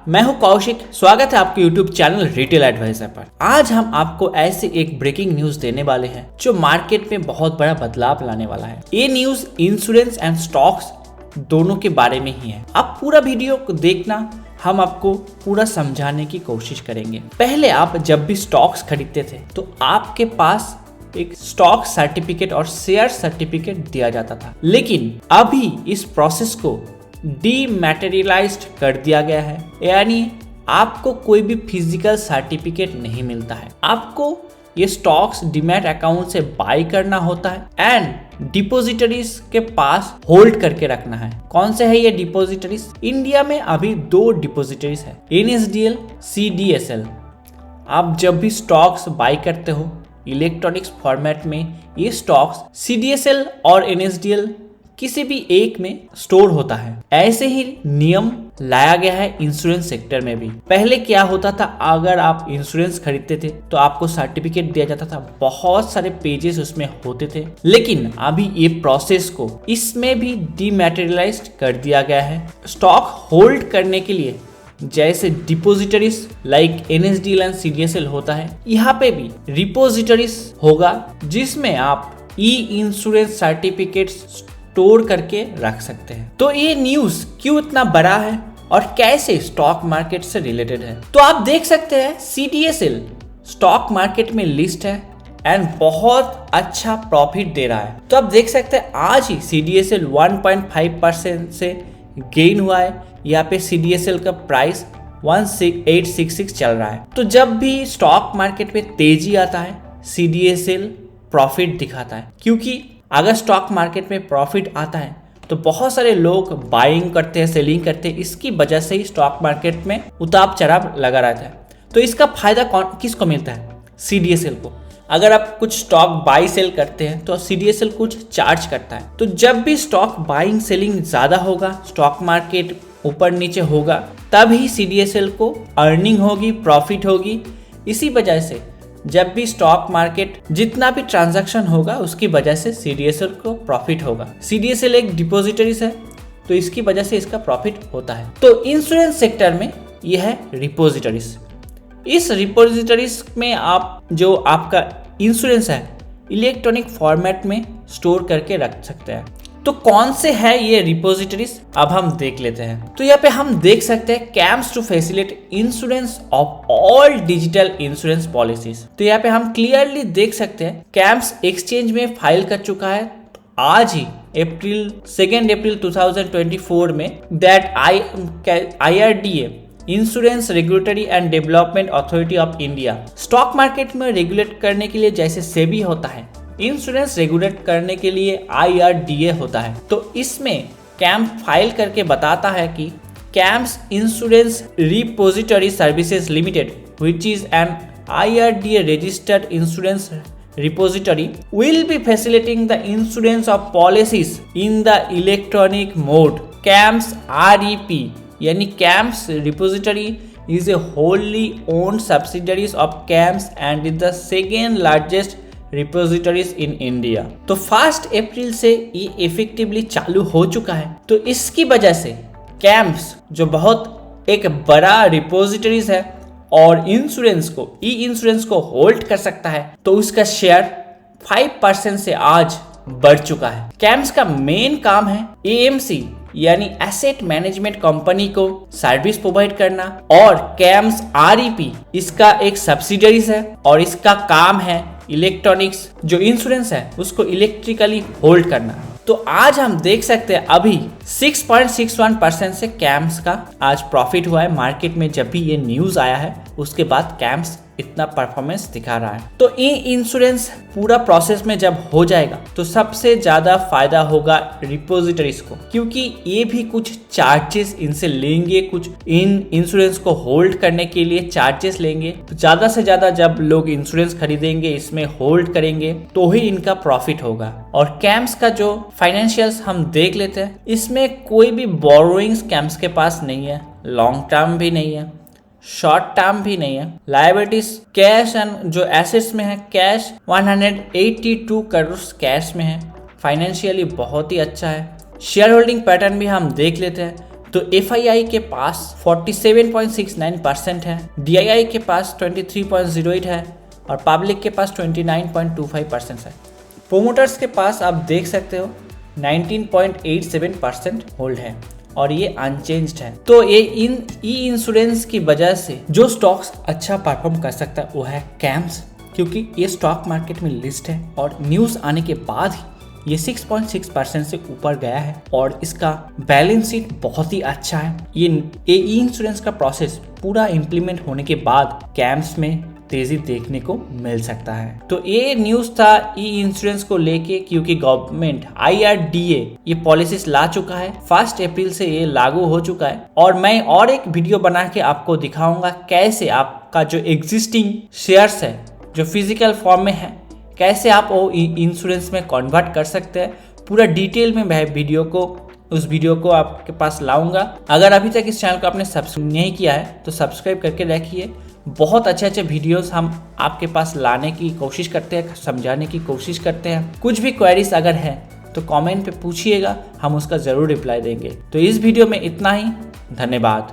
मैं हूं कौशिक। स्वागत है आपके YouTube चैनल रिटेल एडवाइजर पर। आज हम आपको ऐसे एक ब्रेकिंग न्यूज देने वाले हैं जो मार्केट में बहुत बड़ा बदलाव लाने वाला है। ये न्यूज इंश्योरेंस एंड स्टॉक्स दोनों के बारे में ही है। आप पूरा वीडियो को देखना, हम आपको पूरा समझाने की कोशिश करेंगे। पहले आप जब भी स्टॉक्स खरीदते थे तो आपके पास एक स्टॉक सर्टिफिकेट और शेयर सर्टिफिकेट दिया जाता था, लेकिन अभी इस प्रोसेस को डीमैटेरियलाइज्ड कर दिया गया है, यानी आपको कोई भी फिजिकल सर्टिफिकेट नहीं मिलता है। आपको ये स्टॉक्स डीमैट अकाउंट से बाय करना होता है एंड डिपोजिटरीज के पास होल्ड करके रखना है। कौन से है ये डिपोजिटरीज? इंडिया में अभी 2 डिपोजिटरीज है, NSDL, CDSL। आप जब भी स्टॉक्स बाय करते हो इलेक्ट्रॉनिक्स फॉर्मेट में, ये स्टॉक्स CDSL और NSDL किसी भी एक में स्टोर होता है। ऐसे ही नियम लाया गया है इंश्योरेंस सेक्टर में भी। पहले क्या होता था, अगर आप इंश्योरेंस खरीदते थे तो आपको सर्टिफिकेट दिया जाता था, बहुत सारे पेजेस उसमें होते थे, लेकिन अभी ये प्रोसेस को इसमें भी डीमैटेरियलाइज्ड कर दिया गया है। स्टॉक होल्ड करने के लिए जैसे डिपोजिटरीज लाइक NSDL एंड CDSL होता है, यहाँ पे भी रिपोजिटरीज होगा जिसमें आप इंश्योरेंस सर्टिफिकेट स्टोर करके रख सकते हैं। तो ये न्यूज क्यों इतना बड़ा है और कैसे स्टॉक मार्केट से रिलेटेड है, तो आप देख सकते हैं CDSL स्टॉक मार्केट में लिस्ट है एंड बहुत अच्छा प्रॉफिट दे रहा है। तो आप देख सकते हैं आज ही CDSL 1.5% से गेन हुआ है। यहाँ पे CDSL का प्राइस 16866 चल रहा है। तो जब भी स्टॉक मार्केट में तेजी आता है CDSL प्रॉफिट दिखाता है, क्योंकि अगर स्टॉक मार्केट में प्रॉफिट आता है तो बहुत सारे लोग बाइंग करते हैं, सेलिंग करते हैं। इसकी वजह से ही स्टॉक मार्केट में उतार चढ़ाव लगा रहता है। तो इसका फायदा किसको मिलता है? CDSL को। अगर आप कुछ स्टॉक बाई सेल करते हैं तो CDSL कुछ चार्ज करता है। तो जब भी स्टॉक बाइंग सेलिंग ज्यादा होगा, स्टॉक मार्केट ऊपर नीचे होगा, तभी CDSL को अर्निंग होगी, प्रॉफिट होगी। इसी वजह से जब भी स्टॉक मार्केट जितना भी ट्रांजैक्शन होगा उसकी वजह से CDSL को प्रॉफिट होगा। CDSL एक डिपोजिटरीज है तो इसकी वजह से इसका प्रॉफिट होता है। तो इंश्योरेंस सेक्टर में यह है रिपोजिटरीज। इस रिपोजिटरीज में आप जो आपका इंश्योरेंस है इलेक्ट्रॉनिक फॉर्मेट में स्टोर करके रख सकते हैं। तो कौन से है ये रिपोजिटरीज, अब हम देख लेते हैं। तो यहाँ पे हम देख सकते हैं CAMS to facilitate insurance of all digital insurance policies. तो यहाँ पे हम क्लियरली देख सकते हैं कैम्स एक्सचेंज में फाइल कर चुका है आज ही 2 अप्रैल 2024 में that IRDA insurance regulatory and development authority of India stock market में रेगुलेट करने के लिए जैसे सेबी होता है, इंश्योरेंस रेगुलेट करने के लिए IRDA होता है। तो इसमें कैम्प फाइल करके बताता है कि camps insurance repository services limited which is an IRDA registered insurance repository will be facilitating the insurance of policies in the electronic mode. CAMS REP यानी CAMS repository is a wholly owned subsidiary of CAMS and is the second largest repositories in India. तो 1 अप्रैल से ये effectively चालू हो चुका है। तो इसकी वजह से CAMS जो बहुत एक बड़ा रिपोजिटरीज है और इंश्योरेंस को इंश्योरेंस को होल्ड कर सकता है, तो उसका शेयर 5% से आज बढ़ चुका है। कैम्स का मेन काम है AMC यानी एसेट मैनेजमेंट कंपनी को सर्विस प्रोवाइड करना, और कैम्स REP इसका एक सब्सिडरीज है और इसका काम है इलेक्ट्रॉनिक्स जो इंश्योरेंस है उसको इलेक्ट्रिकली होल्ड करना। तो आज हम देख सकते हैं अभी 6.61% से कैम्स का आज प्रॉफिट हुआ है मार्केट में। जब भी ये न्यूज आया है उसके बाद कैम्स इतना परफॉर्मेंस दिखा रहा है। तो ये इंश्योरेंस पूरा प्रोसेस में जब हो जाएगा तो सबसे ज्यादा फायदा होगा रिपोजिटरीज को, क्योंकि ये भी कुछ चार्जेस इनसे लेंगे, कुछ इन इंश्योरेंस को होल्ड करने के लिए चार्जेस लेंगे। तो ज्यादा से ज्यादा जब लोग इंश्योरेंस खरीदेंगे, इसमें होल्ड करेंगे, तो ही इनका प्रॉफिट होगा। और कैम्स का जो फाइनेंशियल्स हम देख लेते हैं, इसमें कोई भी बोरोइंग्स कैम्स के पास नहीं है, लॉन्ग टर्म भी नहीं है, शॉर्ट टर्म भी नहीं है। लायबिलिटीज कैश एंड जो एसेट्स में है, कैश 182 करोड़ कैश में है। फाइनेंशियली बहुत ही अच्छा है। शेयर होल्डिंग पैटर्न भी हम देख लेते हैं। तो FII के पास 47.69% है, DII के पास 23.08 है और पब्लिक के पास 29.25% है। प्रोमोटर्स के पास आप देख सकते हो 19.87% होल्ड है और ये अनचेंज्ड है। तो ये इन इंश्योरेंस की वजह से जो स्टॉक्स अच्छा परफॉर्म कर सकता है वो है कैम्स, क्योंकि ये स्टॉक मार्केट में लिस्ट है और न्यूज़ आने के बाद ही ये 6.6% से ऊपर गया है और इसका बैलेंस शीट बहुत ही अच्छा है। ये इंश्योरेंस का प्रोसेस पूरा इम्प्लीमेंट होने के बाद कैम्स में तेजी देखने को मिल सकता है। तो ये न्यूज़ था ई इंश्योरेंस को लेके, क्योंकि गवर्नमेंट IRDA ये पॉलिसीज ला चुका है, 1 अप्रैल से ये लागू हो चुका है और मैं और एक वीडियो बना के आपको दिखाऊंगा कैसे आपका जो एग्जिस्टिंग शेयर्स है जो फिजिकल फॉर्म में है कैसे आप वो इंश्योरेंस में कन्वर्ट कर सकते हैं। पूरा डिटेल में मैं उस वीडियो को आपके पास लाऊंगा। अगर अभी तक इस चैनल को आपने सब्सक्राइब नहीं किया है तो सब्सक्राइब करके रखिए। बहुत अच्छे वीडियोस हम आपके पास लाने की कोशिश करते हैं, समझाने की कोशिश करते हैं। कुछ भी क्वेरीज अगर है तो कमेंट पे पूछिएगा, हम उसका ज़रूर रिप्लाई देंगे। तो इस वीडियो में इतना ही, धन्यवाद।